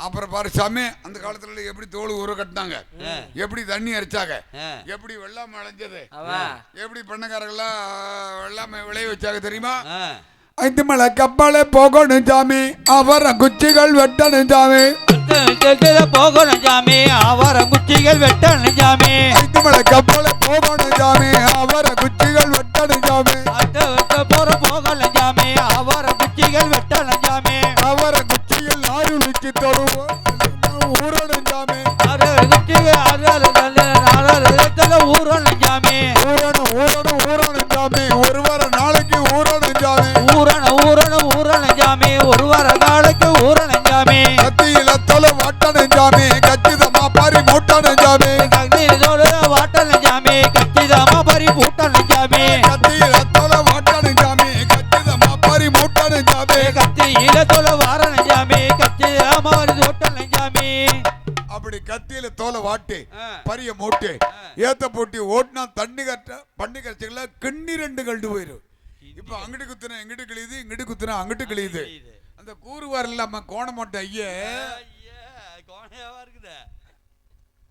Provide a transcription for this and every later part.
அப்புறம் பாரு சாமி, அந்த காலத்துல எப்படி தோல் ஊற கட்டினாங்க, எப்படி தண்ணி அரைச்சாங்க, எப்படி வெள்ளாமை விளைஞ்சது, எப்படி பண்ணக்காரங்களாம் வெள்ளாமை விளைய வச்சாங்க தெரியுமா? 5 மலை கப்பால போகணும் சாமி, அவர குச்சிகள் வெட்டணும் சாமி, போகணும் சாமி, அவர குச்சிகள் வெட்டணும் சாமி. 5 மலை கப்பால போகணும் சாமி, அவர குச்சிகள் வெட்டணும் சாமி, போகணும் சாமி, அவர குச்சிகள் வெட்டணும் சாமி. அவர குச்சியில் ஆறுளிச்சு தொழுவோம் ஊரணும் சாமி, ஊரணும் சாமி, ஊரணும் சாமி, ஒரு வார நாளைக்கு ஊரணும் சாமி, ஊரணும் சாமி, ஒரு வார நாளைக்கு ஊரணும் சாமி. கத்தியில தொலை வாட்டணும் சாமி, கச்சிதமா பாரி மூட்டணும் சாமி, வாட்டணும் சாமி, கச்சிதமா பறி பூட்டணும் சாமி. கத்தியில தொலை வாட்டணும் சாமி, கச்சிதமா பாரி மூட்டணும் சாமி, கத்தியில தொலை வாரணும் சாமி, கச்சிதமா பறி பூட்டணும் சாமி. அப்படி கத்தியில தோலை வாட்டி பரிய மூட்டு ஏத்த போட்டி ஓட்டினா தண்ணி கட்ட பண்ணி கரைச்சிக்கல கிண்ணி 2 கண்டு போயிடும். இப்ப அங்கிட்டு குத்துனா எங்கிட்டு கிழியுது, இங்கிட்டு குத்துனா அங்கிட்டு கிழியுது. அந்த கூறுவார் இல்லாம கோணமோட்டை ஐயே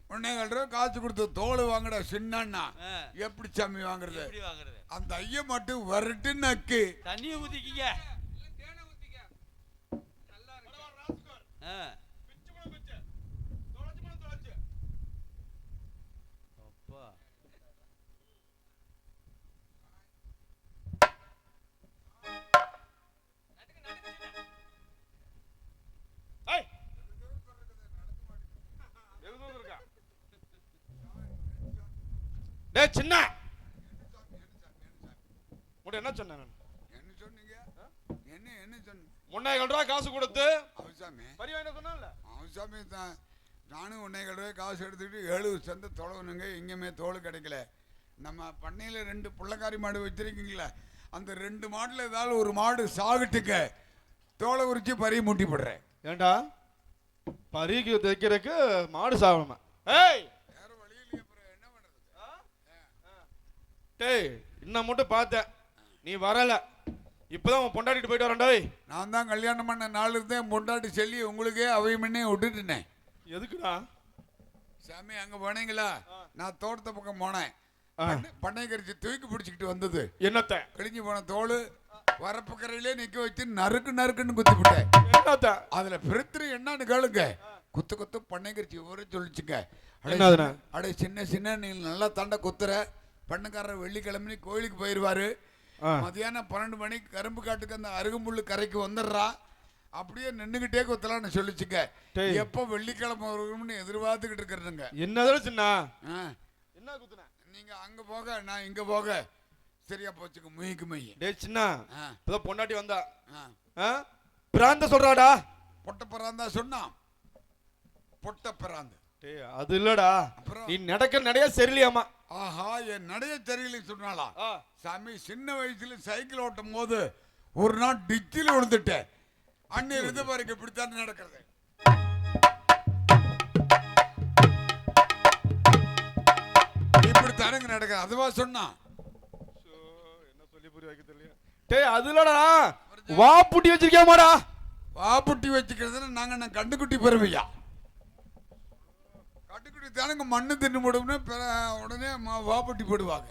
உடனே ரூபா காசு கொடுத்து தோல் வாங்கடா சின்னா, எப்படி சாமி வாங்குறது? அந்த ஐய மட்டும் வரட்டு நக்கு தண்ணியை ஊத்திக்கிங்க. சின்ன என்ன சொன்ன? என்ன சொன்னீங்க? என்ன சொன்ன? 3,000 ரூபாய் காசு கொடுத்து அவசாமி பரி வாங்க சொன்னல. அவசாமி தான் நானும் 1,000 ரூபாய் காசு எடுத்துக்கிட்டு 7 சந்தை தொலைவனுங்க, எங்கேயுமே தோல் கிடைக்கல. நம்ம பண்ணையில் 2 புள்ளக்காரி மாடு வச்சிருக்கீங்களா, அந்த 2 மாடுல ஏதாவது ஒரு மாடு சாகுட்டுக்க தோலை உரிச்சு பறி மூட்டி போடுறேன். ஏண்டா பரிக்கு தைக்கிறதுக்கு மாடு சாகணுமா? ஏய் வேற வழியில் அப்புறம் என்ன பண்றது? டேய் இன்னும் மட்டும் பார்த்தேன் நீ வரல, இப்பதான் உன் பொண்டாட்டிட்டு போயிட்டு வரேன்டா. நான் தான் கல்யாணம் பண்ண நாள் இருந்தேன், பொண்டாட்டி சொல்லி உங்களுக்கே அவை முன்னே விட்டுட்டுனேன். எதுக்குடா சாமி அங்க போனீங்களா? நான் தோட்டத்தை பக்கம் போனேன், பண்ணை கரிச்சு தூக்கி பிடிச்சிக்கிட்டு வந்தது என்னத்த கிழிஞ்சு போன தோல் வரப்பு கரையிலே நிக்க வச்சு நறுக்குன்னு குத்தி விட்டேன். என்னத்த அதுல பிரித்திரி என்னன்னு கேளுங்க, குத்து பண்ணை கரிச்சு ஒரே சொல்லிச்சுங்க. அடே சின்ன நீ நல்லா தாண்ட குத்துற, பண்ணுக்காரர் வெள்ளிக்கிழமை கோயிலுக்கு போயிடுவாரு, மதியானம் 12 மணிக்கு கரும்பு காட்டுக்கு அந்த அருகம்புல்லு கரைக்கு வந்துடுறா, அப்படியே நின்னுகிட்டே குத்தலான்னு சொல்லிச்சுங்க. எப்ப வெள்ளிக்கிழமை வரும்னு எதிர்பார்த்துக்கிட்டு இருக்கிறதுங்க. என்னதான் சின்ன என்ன குத்துன? நீங்க அங்க போக நான் இங்க போக சரியா போச்சுங்க. முயக்கு மைய டேய் சின்ன இப்பதான் பொண்டாட்டி வந்தா பிராந்த சொல்றாடா. பொட்ட பிராந்தா சொன்னா பொட்ட பிராந்து. டேய் அது இல்லடா, நீ நடைய சரியில்லையாமா. ஆஹா என் நடைய சரியில்லை சொன்னாலா? சாமி சின்ன வயசுல சைக்கிள் ஓட்டும் போது ஒரு நாள் டிச்சில் விழுந்துட்டேன். அண்ணி இருந்து பாருங்க இப்படித்தான் நடக்கிறது. இப்படி தானங்க நடக்குது. அதுவா சொன்னா என்ன சொல்லி புரிய வைக்க தெரியல. டேய் அது இல்லடா, வாப்புட்டி வச்சிருக்கியாமாடா? வாப்புட்டி வச்சுக்கிறதுன்னு நாங்க கண்டுக்குட்டி பெறுவையா? கட்டுக்குட்டி தானுங்க மண்ணு தின்னு போடும்னு உடனே வாப்புட்டி போடுவாங்க.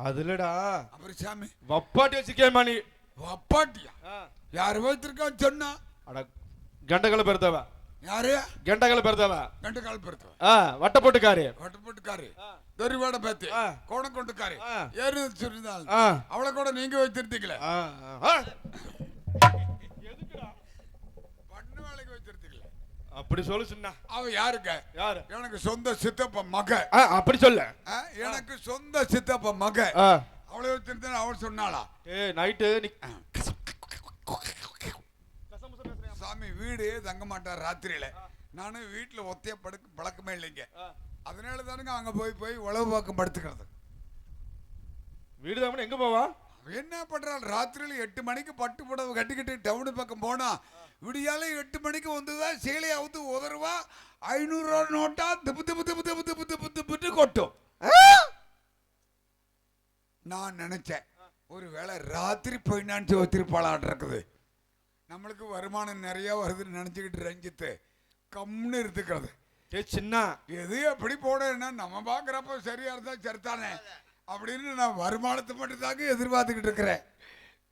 அது இல்லடா, அப்புறம் சாமி வப்பாட்டி வச்சிருக்கியாமா? நீ வப்பாட்டியா? யாரு வச்சிருக்கான்னு சொன்னா? அட கண்டகால பெருத்தவ. யாரு? கண்டகால பெருத்தவ. கண்டகால பெருத்தவ. வட்ட போட்டுக்காரி. வட்ட போட்டுக்காரி தொரிவாட பேத்தி கோணம் கொண்டுக்காரி ஏறு சொல்லிருந்தாள். அவளை கூட நீங்க வச்சிருந்தீங்களே, பண்ணு வேலைக்கு வச்சிருந்தீங்களே. அப்படி சொல்லு சின்ன. அவ யாருங்க? யாரு? எனக்கு சொந்த சித்தப்ப மக. அப்படி சொல்ல. எனக்கு சொந்த சித்தப்ப மக. அவளை வச்சிருந்தேன். அவள் சொன்னாளா? நைட்டு சாமி வீடு தங்க மாட்டார் ராத்திரியில. நானும் வீட்டுல ஒத்தைய பழக்கமே இல்லைங்க. அதனால தானுங்க அங்க போய் உழவு பார்க்க படுத்துக்கிறது. வீடு தான் எங்க போவா? என்ன பண்றாள்? ராத்திரியில 8 மணிக்கு பட்டு புடவை கட்டிக்கிட்டு டவுனு பக்கம் போனா விடியால 8 மணிக்கு வந்துதான் சேலையாவது உதருவா 500 ரூபா நோட்டா திப்பு திப்பு திப்பு திப்பு திப்பு திப்பு திப்பு கொட்டும். நான் நினைச்சேன் ஒரு வேளை ராத்திரி போய் நான் வச்சிருப்பாளான் இருக்குது. நம்மளுக்கு வருமானம் நிறைய வருதுன்னு நினைச்சுக்கிட்டு ரஞ்சித்து கம்னு இருந்துக்கிறது. டேய் சின்ன எது எப்படி போடணும்னா நம்ம பார்க்குறப்ப சரியா இருந்தா சரித்தானே அப்படின்னு நான் வருமானத்தை மட்டும் தாங்க எதிர்பார்த்துக்கிட்டு இருக்கிறேன்.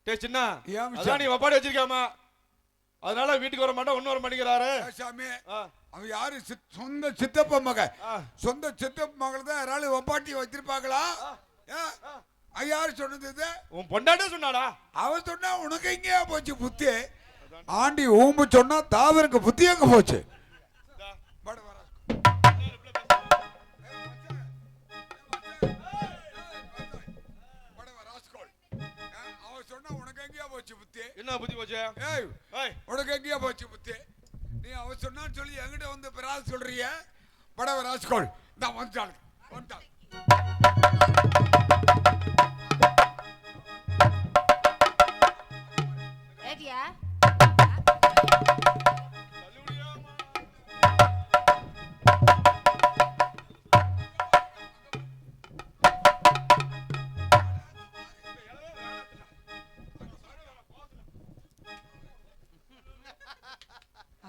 டேய் சின்ன ஏன் அதான் நீ வப்பாடி வச்சிருக்காமா, அதனால வீட்டுக்கு வர மாட்டா ஒண்ணு வர மாட்டேங்கிறாரு சாமி. அவன் யாரு? சொந்த சித்தப்ப மக. சொந்த சித்தப்ப மகள் தான் யாராலும் வப்பாட்டி வச்சிருப்பாங்களா? யாரு சொன்னது? உன் பொண்டாட்டே சொன்னாடா. அவன் சொன்னா உனக்கு எங்கேயா போச்சு புத்தி? ஆண்டி ஊம்பு சொன்னா தாவருக்கு புத்தி எங்க போச்சு? என்ன புத்தி போச்சு? உனக்கு எங்கேயா போச்சு புத்தி? நீ அவ சொன்னான்னு சொல்லி என்கிட்ட வந்து பிராஸ் சொல்றிய? படவ ராஸ்கோல் இந்த வந்துட்டாள் வந்துட்டாள். ஏடியா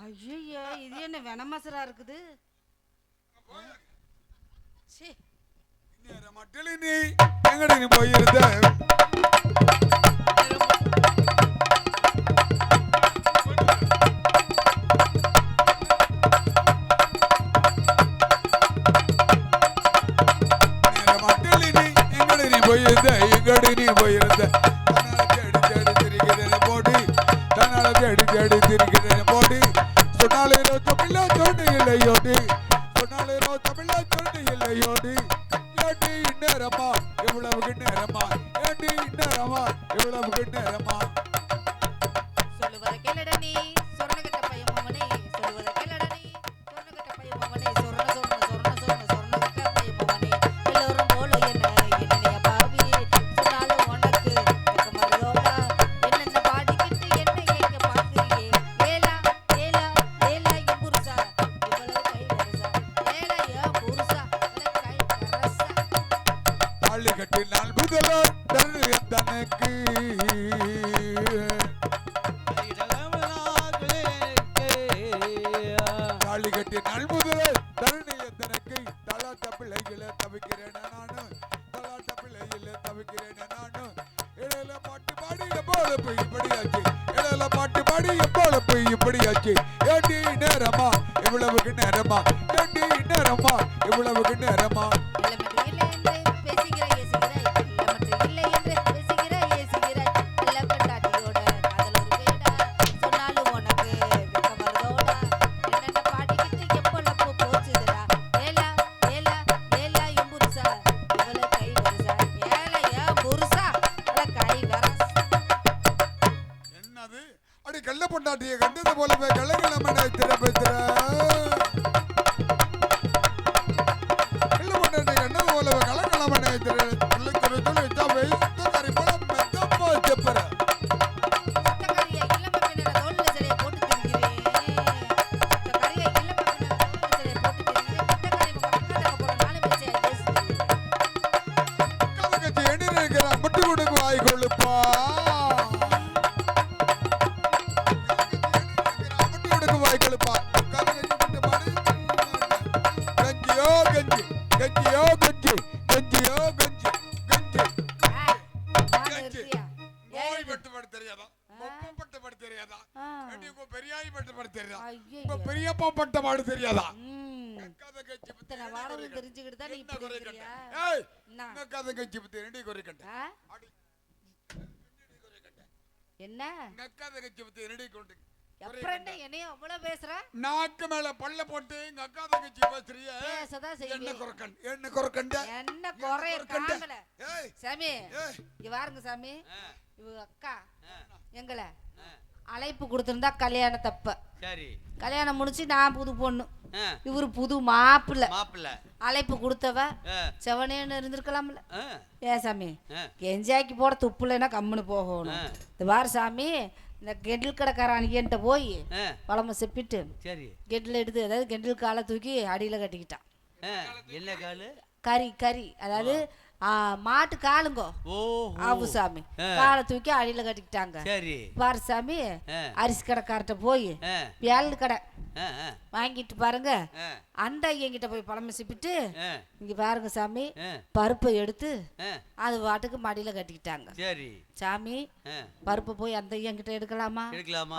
ஐயோ இது என்ன வெனமசரா இருக்குது? மட்டில் நீ எங்கடி நீ போயிருந்த? மட்டில் நீ எங்கடி நீ போயிருந்த? எங்கடி நீ போயிருந்த? போட்டு தன்னால தேடி தேடி திரிக்கிறேன் போட்டு சொன்னாலே தமிழா சொன்ன இல்லையோடு சொன்னாலே தமிழா சொன்ன இல்லையோடு ஏண்டி நேரமா எவ்வளவுக்கு நேரமா? ஏண்டி நேரமா எவ்வளவுக்கு நேரமா? சொல்லுவத கேளடா நீ சொர்ணகட்ட பையன் மவனே, சொல்லுவத கேளடா நீ சொர்ணகட்ட பையன் மவனே, சொர்ணகட்ட பையன் மவனே, எல்லோரும் போல என்னைய பாவி சொன்னாலும் உனக்கு வெக்கமருதோடா, என்னென்ன பாடிக்கிட்டு என்ன எங்க பாக்குறியே? ஏலா ஏலா ஏலா என் புருஷா இவ்வளவு கை வரசா, ஏலா என் புருஷா கை வரசா. தாலி கட்டி நாள் முதல தனக்கு தாலி கட்டி நாள் முதல தனக்கு தலாட்ட பிள்ளைகள தவிக்கிறேன் நானு, தலாட்ட பிள்ளைகள தவிக்கிறேன் நானு. இடையில பாட்டு பாடி எப்பொழுப்பு இப்படியாச்சு, இடையில பாட்டு பாடி எப்பொழுப்பு இப்படியாச்சு. ஏண்டி நேரமா இவ்வளவுக்கு நேரமா? ஏண்டி நேரமா இவ்வளவுக்கு நேரமா? கள்ள பொண்டாட்டியை கண்டது போலவே கள்ளக்கிழமை திறப்பேத்திர கள்ள பொண்டாட்டியை கண்டது போலவே கள்ளக்கிழமை முட்டு கொடுக்கு வாய் கொள்ளுப்பா பெரியப்பா பட்ட பாடு தெரியாதா? நாக்கு மேல பல்ல போட்டு எங்க அக்கா தங்கச்சி பேசுறிய என்ன குறக்கன் என்ன குறக்கண்ட என்ன குறைய காமல சாமி இங்க வாருங்க சாமி. இவங்க அக்கா எங்கள அழைப்பு கொடுத்திருந்தா கல்யாணம் தப்ப சரி, கல்யாணம் முடிச்சு நான் புது பொண்ணு, இவரு புது மாப்பிள்ள. அழைப்பு கொடுத்தவ செவனேன்னு இருந்திருக்கலாம்ல. ஏன் சாமி என்ஜாய்க்கு போட துப்புலன்னா கம்முன்னு போகணும். இந்த வார சாமி இந்த கெண்டில் கடைக்காரன்கிட்ட போய் பழம செப்பிட்டு கெண்டில் எடுத்து, அதாவது கெண்டில் காலை தூக்கி அடியில கட்டிக்கிட்டான். என்ன காலு? கறி கறி, அதாவது மாட்டு காலுங்கோ ஆவு சாமி காலை தூக்கி அடியில கட்டிக்கிட்டாங்க. பாரு சாமி அரிசி கடைக்கார்ட்ட போய் வேலை கடை வாங்கிட்டு பாருங்க அந்த ஐயங்கிட்ட போய் பழமை சிப்பிட்டு இங்க பாருங்க சாமி பருப்பை எடுத்து அது வாட்டுக்கு மடியில கட்டிக்கிட்டாங்க. சாமி பருப்பை போய் அந்த ஐயங்கிட்ட எடுக்கலாமா?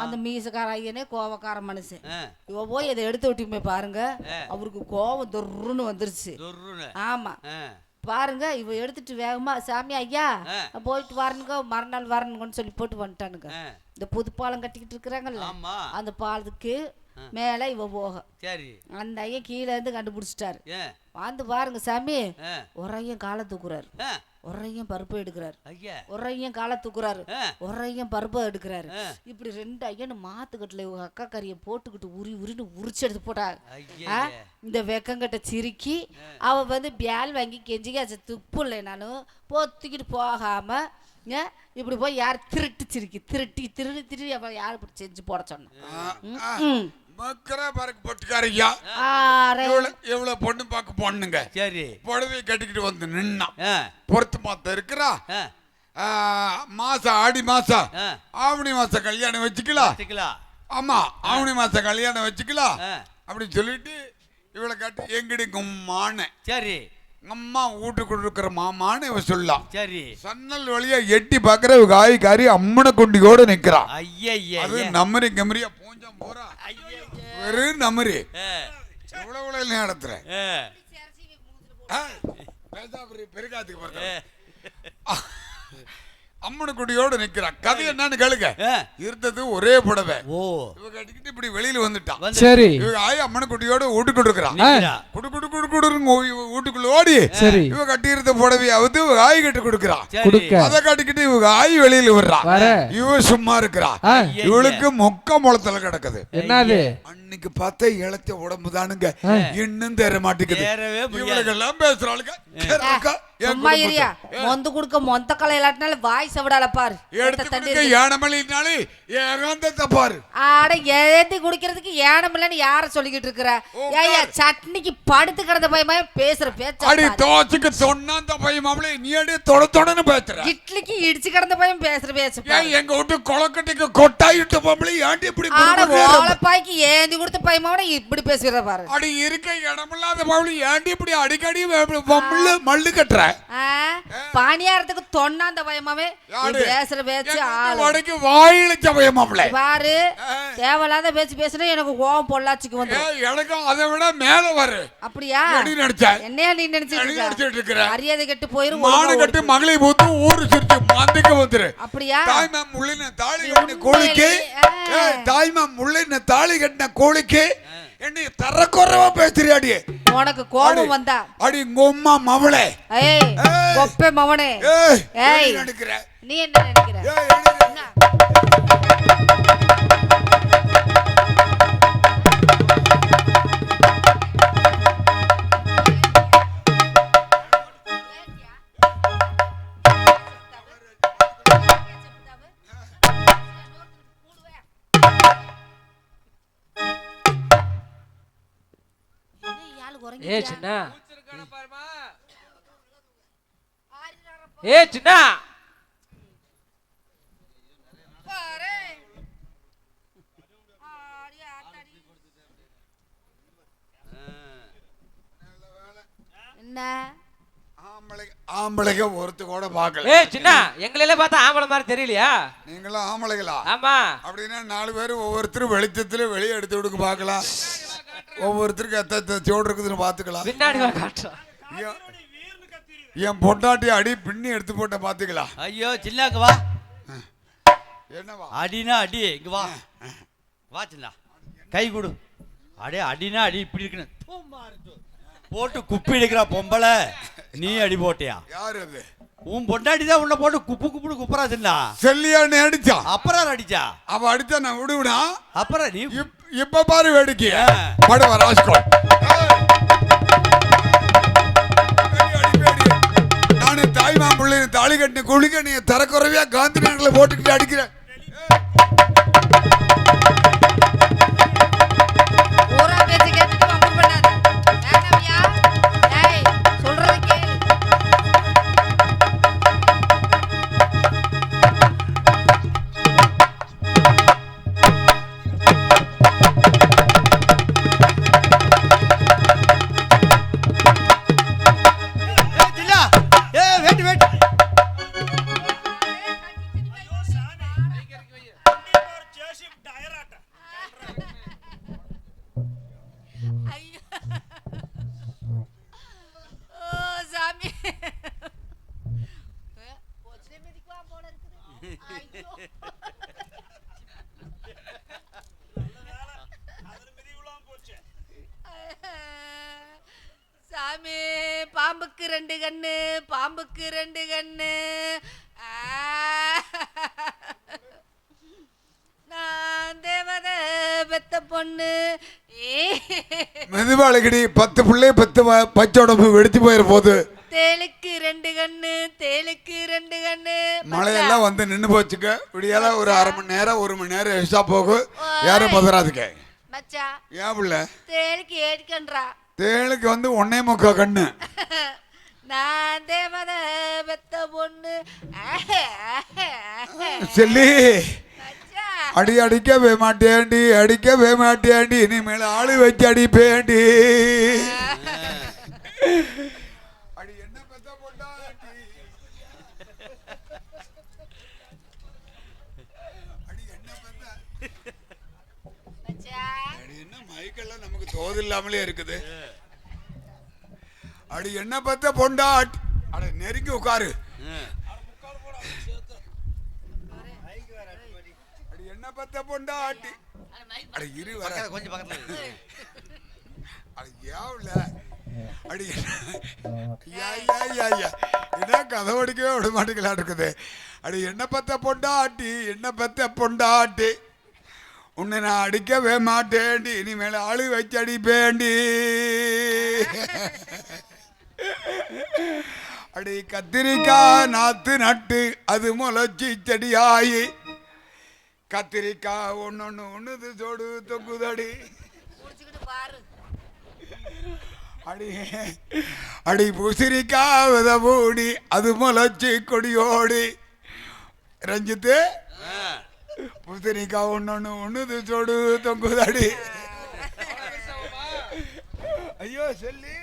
அந்த மீசக்கார ஐயனே கோவக்கார மனுஷன். இவ போய் இதை எடுத்து விட்டுமே பாருங்க அவருக்கு கோவம் தொர்ருன்னு வந்துருச்சு. ஆமா பாருங்க இவ எடுத்துட்டு வேகமா சாமி ஐயா போயிட்டு வரணுங்க மறுநாள் வரணுங்கன்னு சொல்லி போட்டு வந்துட்டானுங்க. இந்த புது பாலம் கட்டிக்கிட்டு இருக்கிறாங்கல்ல அந்த பாலத்துக்கு மேல இவ போக அந்த ஐயன் கீழே இருந்து கண்டுபிடிச்சிட்டாரு. வந்து பாருங்க சாமி ஒரையும் காலை தூக்குறாரு, ஒரையும் பருப்பு எடுக்கிறாரு, ஒரையும் காலை தூக்குறாரு, ஒரையும் பருப்பு எடுக்கிறாரு. இப்படி ரெண்டு ஐயனு மாத்துக்கட்டுல இவங்க அக்கா கறியை போட்டுக்கிட்டு உரின்னு உரிச்சு எடுத்து போட்டாங்க. இந்த வெக்கங்கிட்ட சிரிக்கி அவ வந்து பேல் வாங்கி கெஞ்சிக்காச்சு துப்பு இல்லை நானும் பொத்துக்கிட்டு போகாம இப்படி போய் யார் திருட்டு சிரிக்கி திருடி அவ யாரு இப்படி செஞ்சு போட சொன்ன எவ்வளவு பொண்ணு பார்க்க பொண்ணுங்க புடவை கட்டிக்கிட்டு வந்து நின்னா பொறுத்து மாத்த இருக்கிறா மாசம் ஆடி மாசம் ஆவணி மாசம் கல்யாணம் வச்சுக்கலாம். ஆமா ஆவணி மாசம் கல்யாணம் வச்சுக்கலாம் அப்படின்னு சொல்லிட்டு இவளை காட்டி எங்கடி கும்மான அம்மா வீட்டுக்கு இருக்கிற மாமான்னு இவ சொல்லலாம். சன்னல் வழியா எட்டி பாக்குற காய்காரி அம்மனை கொண்டியோட நிக்கிறா. அது நம்மரி கமரியா பூஞ்சா போறா வெறும் நம்மரி இவ்வளவு நடத்துற பெருகாத்துக்கு பாருங்க அம்மனு குடியோடு நிக்கிறான். கதை என்னன்னு கேளுங்க. இருந்தது ஒரே புடவை இவ கட்டிக்கிட்டு இப்படி வெளியில வந்துட்டான். சரி இவ ஆய் அம்மனு குடியோடு வீட்டுக்கு இருக்கிறான். குடு குடு குடு குடுன்னு வீட்டுக்குள்ள ஓடி இவ கட்டி இருந்த புடவையாவது ஆய் கட்டி கொடுக்குறான். அதை கட்டிக்கிட்டு இவ ஆய் வெளியில விடுறான். இவ சும்மா இருக்கிறா. இவளுக்கு மொக்க முளத்துல கிடக்குது. என்னது அன்னைக்கு பார்த்த இளத்த உடம்பு தானுங்க இன்னும் தெர மாட்டேங்குது. இவளுக்கு எல்லாம் பேசுறாளுங்க. மொந்து குடுக்க மொந்த கலை இல்லாட்டினால வாய் செவடால பாரு ஏனமலினாலே ஏகாந்தத்தை பாரு. ஆட ஏந்தி குடிக்கிறதுக்கு ஏனமில்லன்னு யார சொல்லிக்கிட்டு இருக்கிற? ஏய்யா சட்னிக்கு படுத்து கிடந்த பயமா பேசுற பேச்சு அடி தோச்சுக்கு சொன்னாந்த பயமாவளே நீ அடி தொடன்னு பேசுற. இட்லிக்கு இடிச்சு கிடந்த பயம் பேசுற பேச்சு. ஏய் எங்க வீட்டு கொளக்கட்டைக்கு கொட்டாயிட்டு போம்பளே ஏண்டி இப்படி ஆட ஓலப்பாய்க்கு ஏந்தி கொடுத்த பயமாவளே இப்படி பேசுற பாரு. அடி இருக்க இடமில்லாத பாவளே ஏண்டி இப்படி அடிக்கடி பொம்பள மல்லு கட்டற. பாணியாரத்துக்கு தொன்னாந்த பயமாவே பேசுற பேச்சு ஆளு வடக்கு வாயிலச்ச பயமாவளே பாரு. தேவலாத பேச்சு பேசுனா எனக்கு கோவம் பொள்ளாச்சிக்கு வந்து எனக்கு அதை விட மேல வரு. அப்படியா நீ நினைச்ச என்னையா நீ நினைச்சிட்டு இருக்கிற? மரியாதை கெட்டு போயிரும். மான கட்டு மகளை போத்து ஊரு சுத்தி மாந்திக்க வந்துரு. அப்படியா தாய்மா முள்ளின தாலி கட்டின கோழிக்கு தாய்மா முள்ளின தாலி கட்டின கோழிக்கு என்னை தரக்குறவா பேசுறியாடி? உனக்கு கோபம் வந்தா அடி உம்மா மவளே ஏய் கொப்பே மவனே ஏய் நினைக்கிற நீ என்ன நினைக்கிற? ஏ சின்னா ஏ சின்னா என்ன ஆம்பளைங்க ஒருத்த கூட பாக்கல. ஏ சின்னா எங்களெல்லாம் பார்த்தா ஆம்பளை மாதிரி தெரியலையா? நீங்களும் ஆம்பளைங்களா? ஆமா. அப்படின்னா 4 பேர் ஒவ்வொருத்தரும் வெளிச்சத்துல வெளியே எடுத்து கொடுக்க பாக்கலாம். ஒவ்வொருத்தருக்கு எத்த சோடு இருக்குதுன்னு பாத்துக்கலாம். பின்னாடி வா காட்டுறோம். என் பொண்டாட்டி அடி பின்னி எடுத்து போட்ட பாத்துக்கலாம். ஐயோ சின்னாக்கு வா. என்னவா அடினா அடி இங்க வா. வா சின்னா கை கொடு. அடே அடினா அடி இப்படி இருக்குன்னு போட்டு குப்பி எடுக்கிறா பொம்பளை. நீ அடி போட்டியா? யாரு அது? உன் பொண்டாட்டி தான் உள்ள போட்டு குப்புன்னு குப்புறா சின்னா. செல்லியா நீ அடிச்சா? அப்புறம் அடிச்சா? அவ அடிச்சா நான் விடுவினா? அப்புறம் நீ இப்ப பாரு வேடிக்கை. படவா ராஸ்கோல். நானு தாய்மா பிள்ளை தாலி கட்டின குளிக்க நீ தரக்குறவையா காந்தி நகர்ல போட்டுக்கிட்டு அடிக்கிறேன். சாமி பாம்புக்கு 2 கண்ணு, பாம்புக்கு 2 கண்ணு. நான் தேவதை பெத்த பொண்ணு. மெதுவாளகிடி 10 பிள்ளை 10 பச்சை உடம்பு வெடிச்சு போயிட போகுது. தேலுக்கு 2 கண்ணு, தேலுக்கு 2 கண்ணு. மழையெல்லாம் வந்து நின்று போச்சுக்க. விடியால ஒரு அரை மணி நேரம் 1 மணி நேரம் எக்ஸ்ட்ரா போகும். யாரும் பதறாதுக்க. மச்சா ஏன் பிள்ள தேலுக்கு 7 கன்றா. தேளுக்கு வந்து 1.25 கண்ணு. நான் தேவதை பெத்த பொண்ணு. சொல்லி அடி அடிக்கவே மாட்டேண்டி, அடிக்கவே மாட்டேண்டி, இனிமேல் ஆளு வச்சு அடிப்பேண்டி. அடி என்ன பெத்த பொண்டாட்டி, அடி என்ன பெத்த, அடி என்ன மைக்கெல்லாம் நமக்கு தோதில்லாமலே இருக்குது. அடி என்ன பெத்த பொண்டாட்டி, அட நெருங்கி உட்காரு. என்ன பத்த பொண்டாட்டி, அட இரு வர கொஞ்சம் பக்கத்துல. அட ஏவல அடி என்ன கதை ஓடிக்கவே விட மாட்டேங்களா இருக்குது. அடி என்ன பத்த பொண்டாட்டி, என்ன பத்த பொண்டாட்டி, உன்னை நான் அடிக்கவே மாட்டேண்டி, இனிமேல் ஆளு வச்சு அடிப்பேண்டி. அடி கத்திரிக்காய் நாத்து நட்டு அது முளைச்சி செடியாயி, கத்திரிக்காய் ஒன்னொன்னு சோடு தொங்குதடி. அடி அடி புசிரிக்காய் வித பூடி அது முளைச்சி கொடியோடி. ரஞ்சித்து புசிரிக்காய் ஒன்னொன்னு சோடு தொங்குதடி. ஐயோ சொல்லி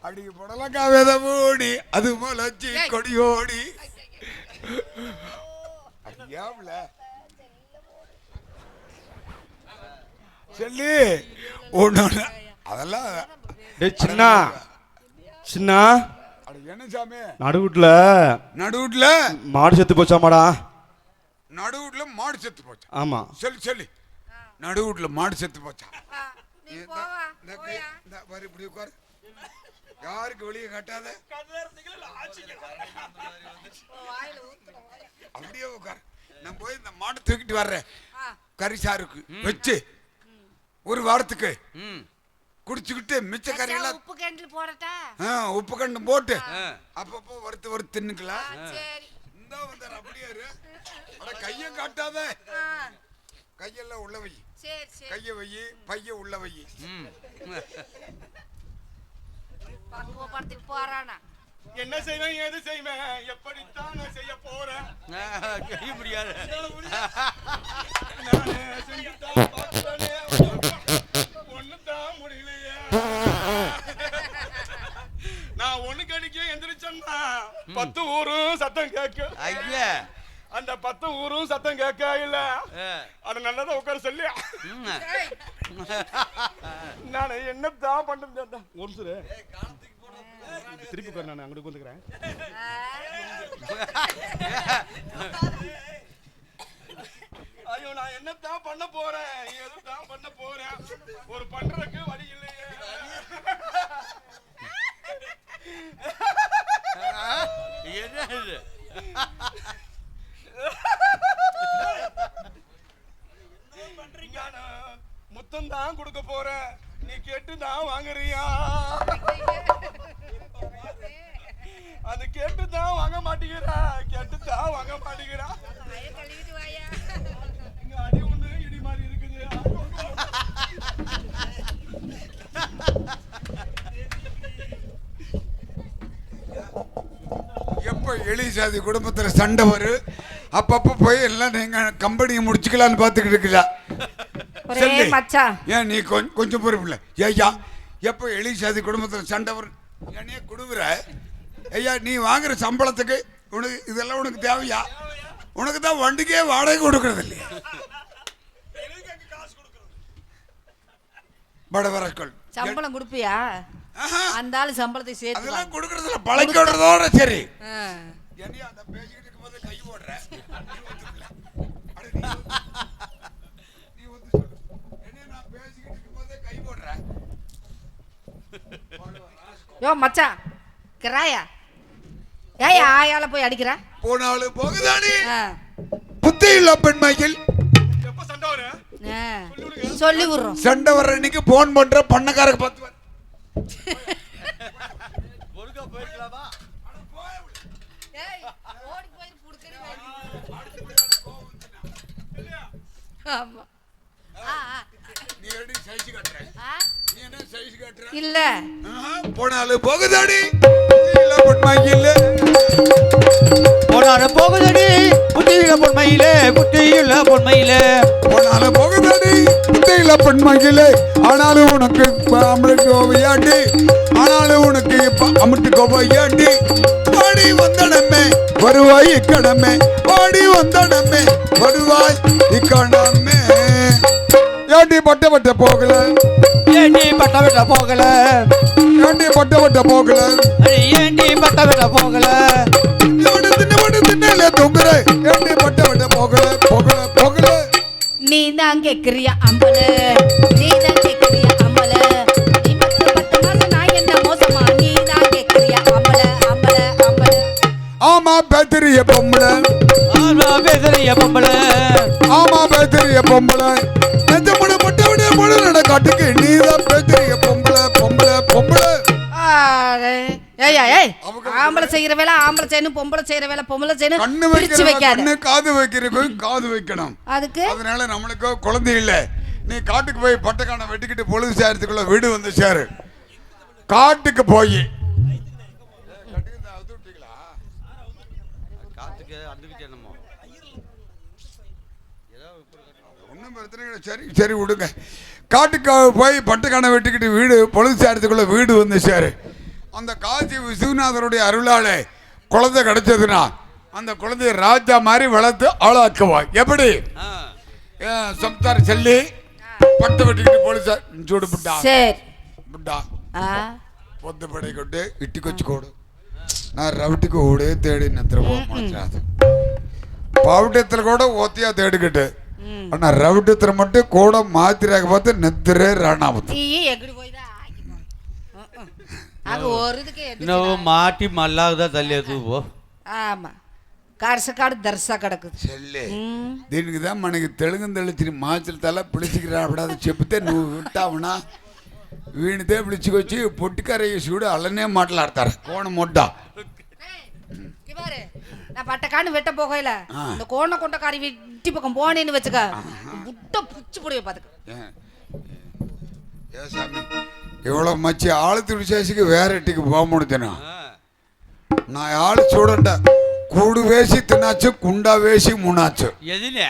அடி புடலக்காய் வித பூடி அது முளைச்சி கொடியோடி. சொல்லி ஒண்ணு அதெல்லாம் சின்ன சின்ன என்ன சாமி நடுவுட்ல மாடு செத்து போச்சாமாடா. நடுவுட்ல மாடு செத்து போச்சா? ஆமா சொல்லி சொல்லி நடுவுட்ல மாடு செத்து போச்சா? இப்படி உட்காரு, யாருக்கு வெளியே கட்டாத, அப்படியே உட்காரு. நான் போய் இந்த மாடு தூக்கிட்டு வர்றேன். கறிசாருக்கு வச்சு 1 வாரத்துக்கு குடிச்சுக்கிட்டு மிச்ச கறியெல்லாம் உப்பு கண்டில் போடட்டா? உப்பு கண்டு போட்டு அப்பப்போ வறுத்து தின்னுக்கலாம். இந்த வந்தார் அப்படியே கையை காட்டாத, கையெல்லாம் உள்ள வை, கைய வை, பைய உள்ள வை. பக்குவப்படுத்திட்டு போறானா? என்ன செய்வேன், ஏது செய்வேன், எப்படித்தான் நான் செய்ய போறேன், செய்ய முடியாது. ஒண்ணுதான் முடியலையே. நான் ஒண்ணு கடிக்க எந்திரிச்சேன்னா 10 ஊரும் சத்தம் கேட்க. ஐயா அந்த 10 ஊரும் சத்தம் கேட்க இல்ல. அது நல்லதா உட்கார சொல்லி நான் என்னதான் பண்ண ஒன்று திருப்பி உட்கார். நான் அங்கிட்டு வந்துக்கிறேன். ஐயோ நான் என்னதான் பண்ண போறேன், எதுதான் பண்ண போறேன், ஒரு பண்றதுக்கு வழி இல்லையே. என்ன இது? முத்தம் தான் கொடுக்க போறேன், நீ கேட்டு தான் வாங்குறியா? அது கேட்டு தான் வாங்க மாட்டேங்கிறா, கேட்டு தான் வாங்க மாட்டேங்கிறா. இங்க அடி ஒண்ணு இடி மாதிரி இருக்குது. எப்ப எலிசாதி குடும்பத்துல சண்டை வரும் அப்பப்ப போய் எல்லாம் நீங்க கம்பெனியை முடிச்சுக்கலான்னு பாத்துக்கிட்டு இருக்கா. ஏன் நீ கொஞ்சம் பொறுப்பில்ல ஐயா, எப்ப எலிசாதி குடும்பத்துல சண்டை வரும் என்னைய குடுக்குற ஐயா, நீ வாங்குற சம்பளத்துக்கு உனக்கு இதெல்லாம் உனக்கு தேவையா? உனக்கு தான் வண்டிக்கே வாடகை கொடுக்கறது இல்லையா? படவரக்கள் சம்பளம் கொடுப்பியா? அந்த ஆளு சம்பளத்தை சேர்த்து அதெல்லாம் கொடுக்கறதுல பழக்கி விடுறதோட சரி. என்னையா அந்த பேசிக்கிட்டு இருக்கும்போது கை போடுற, நீ வந்து சொல்லு, என்னையா நான் பேசிக்கிட்டு இருக்கும்போது கை போடுற, யோ மச்சான் கிராயா ஏய் ஆயால போய் அடிக்கிற போனாலும் போகுதாடி ஆ. புத்தி இல்ல பெண்மைகள் எப்ப சண்டை வரும் ஆ. சொல்லி விடுறோம் சண்டை வர்ற இன்னைக்கு போன் பண்ற பண்ணக்காரங்க பார்த்து வர. ஒருக்கா போயிடலாமா? ஏய் ஓடி போய் புடுக்கடி ஆமா நீ எப்படி சைஸ் கட்டுற ஆ? நீ என்ன சைஸ் கட்டுற இல்ல போனாலும் போகுதாடி புத்தி இல்ல பெண்மைகள் போனாலும் போகுதடி குட்டியில பொன்மையிலே குட்டியில பொன்மையிலே போனாலும் போகுதாடி புத்தி இல்ல பெண்மைகள் ஆனாலும் உனக்கு அமிர்த கோவையாண்டி ஆனாலும் உனக்கு அமிர்த கோவையாண்டி பாடி வந்தடமே வருவாய் இக்கடமே பாடி வந்தடமே வருவாய் இக்கடமே ஏண்டி பட்ட போகல ஏண்டி பட்ட விட்ட போகல ஏண்டி பட்ட போகல அடி ஏண்டி பட்ட விட்ட போகல தின்னல தொங்குற ஏண்டி பட்ட போகல போகல போகல நீ தான் கேக்குறியா அம்பல நீ தான் கேக்குறியா அம்பல நீ பத்து மாசம் நான் என்ன மோசமா நீ தான் கேக்குறியா அம்பல அம்பல அம்பல ஆமா பேத்திரிய பொம்பளை ஆமா பேசுறிய பொம்பளை ஆமா பேத்திரிய பொம்பளை நெஞ்சமுட பட்டவிட முழு காட்டுக்கு நீதான் பேத்திரிய பொம்பளை பொம்பளை பொம்பளை ஏய் ஏய் ஆம்பளை செய்யற வேலை ஆம்பளை செய்யணும் பொம்பளை செய்யற வேலை பொம்பளை செய்யணும் கண்ணு பிரிச்சு வைக்கிற வைக்காத கண்ணு காது வைக்கிறதுக்கு காது வைக்கணும் அதுக்கு அதனால நம்மளுக்கு குழந்தை இல்ல நீ காட்டுக்கு போய் பட்டக்கான வெட்டிக்கிட்டு பொழுது சேரத்துக்குள்ள வீடு வந்து சேரு காட்டுக்கு போய் காத்துக்கு அதுக்கிட்டே என்னமோ ஒன்றும் பிரச்சனை இல்லை சரி சரி விடுங்க காட்டுக்கு போய் பட்டக்கான வெட்டிக்கிட்டு வீடு பொழுது சேரத்துக்குள்ள வீடு வந்து சேரு அந்த காசி விஸ்வநாதருடைய அருளாலே குழந்தை கிடைச்சதுன்னா அந்த குழந்தைய ராஜா மாதிரி வளர்த்து ஆளாக்குவாய் எப்படி சம்சாரி செல்லி பட்டு வெட்டிக்கிட்டு போலீஸ் சூடு புட்டா சரி புட்டா ఆ పొద్దు పడేకొట్టే ఇట్టుకొచ్చుకోడు నా రవిటికి ఓడే తేడి నిద్ర పోదు పావుటెత్తలు కూడా ఓతియా తేడికట్టు అన్న రవిటెత్తలు మట్టు కూడా మాతిరాకపోతే నిద్రే రాణావుతుంది ఈ ఎక్కడికి పోయిదా ఆగు ఓరుదికి నువ్వు మాటి మళ్ళాగా తల్లేదు పో ఆమా కరసకాడు దర్శకడకు చెల్లె దీనికి దా మనకి తెలుగు తెలిసిన మాచల తల పిలిచికి రాబడాది చెప్తే నువ్వు వింటావునా వీణితే పిలుచుకొచ్చి పొట్టికారయ్య చూడు అలానే మాట్లాడతారు కోణ ముడ్డ நான் பட்டக்கான்னு வெட்ட போகல இந்த கோண கொண்டக்காரி வெட்டி பக்கம் போனேன்னு வச்சுக்க முட்டை புச்சு போடுவே பாத்துக்க ஏ சாமி இவ்வளோ மச்சி ஆழத்து விசேஷிக்கு வேற இட்டிக்கு போக முடிஞ்சனா நான் ஆள் చూడంట కూడు వేసి తినచ్చు కుండ వేసి మునచ్చు ఎదిలే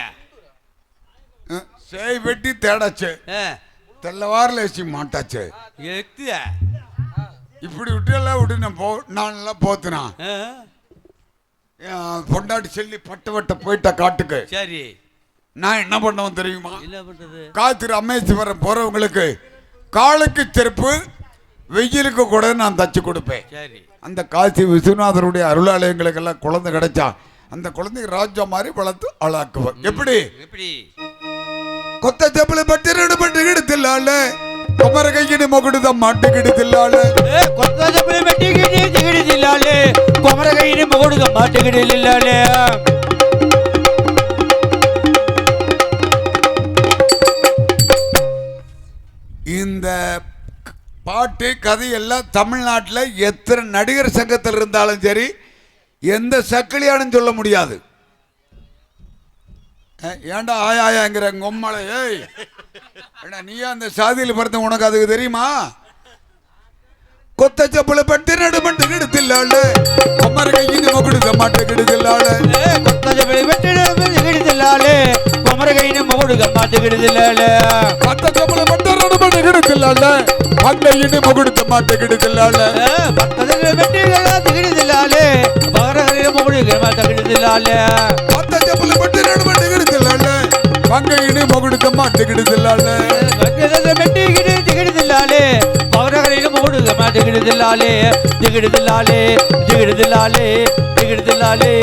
చేయి పెట్టి తేడచ్చు తెల్లవారులేసి మాటచ్చు ఎక్కువ ఇప్పుడు விட்டுல விட்டு நான் போத்துனா பொண்டாட்டி செல்லி பட்டு வட்ட போயிட்ட காட்டுக்கு சரி நான் என்ன பண்ணுவேன் தெரியுமா என்ன பண்றது காத்திரு அம்மேஸ்வரம் போறவங்களுக்கு காலுக்கு செருப்பு வெயிலுக்கு கூட நான் தச்சு கொடுப்பேன் சரி அந்த காசி விஸ்வநாதருடைய அருளாலயங்களுக்கெல்லாம் குழந்தை கிடைச்சா அந்த குழந்தைக்கு ராஜா மாதிரி வளர்த்து ஆளாக்குவேன் எப்படி எப்படி కొత్త చెప్పులు పట్టి రెండు పట్టి గిడితిల్లాలే కొమ్మర కయ్యని మొగుడుద మట్టి గిడితిల్లాలే కొత్త చెప్పులు పెట్టి దిగిడిదిల్లాలే కొమరగైని మొగుడుగా మాటిగిడిల్లాలే இந்த பாட்டு கதையெல்லாம் தமிழ்நாட்டில் எத்தனை நடிகர் சங்கத்தில் இருந்தாலும் சரி எந்த சக்கிலியானும் சொல்ல முடியாது ஏண்டா ஆயாங்கிற கொம்மலை ஏய் ஏண்டா நீயா அந்த சாதியில் பிறந்த உனக்கு அதுக்கு தெரியுமா கொத்த செப்புல பட்டு நடுமண்டு கிடுத்தில்லாளே கொம்மர கையின்னு மகுடுத மாட்ட கிடுதில்லாளே కొత్త చెప్పులు పెట్టి దిగిడిదిల్లాలే కొమరగైని మొగుడుగా మాటిగిడిదిల్లాలే கொத்த செப்புல பட்டு நடுமண்டு கிடுத்தில்லாளே அங்கையின்னு மகுடுத மாட்ட கிடுதில்லாளே కొత్త చెప్పులు పెట్టి దిగిడిదిల్లాలే కొమరగైని మొగుడుగా మాటిగిడిదిల్లాలే கொத்த செப்புல பட்டு நடுமண்டு கிடுத்தில்லாளே அங்கையின்னு மகுடுத மாட்ட கிடுதில்லாளே పెట్టి దిగిడిదిల్లాలే కొమరగైని మొగుడుగా మాటిగిడిదిల్లాలే దిగిడిదిల్లాలే దిగిడిదిల్లాలే దిగిడిదిల్లాలే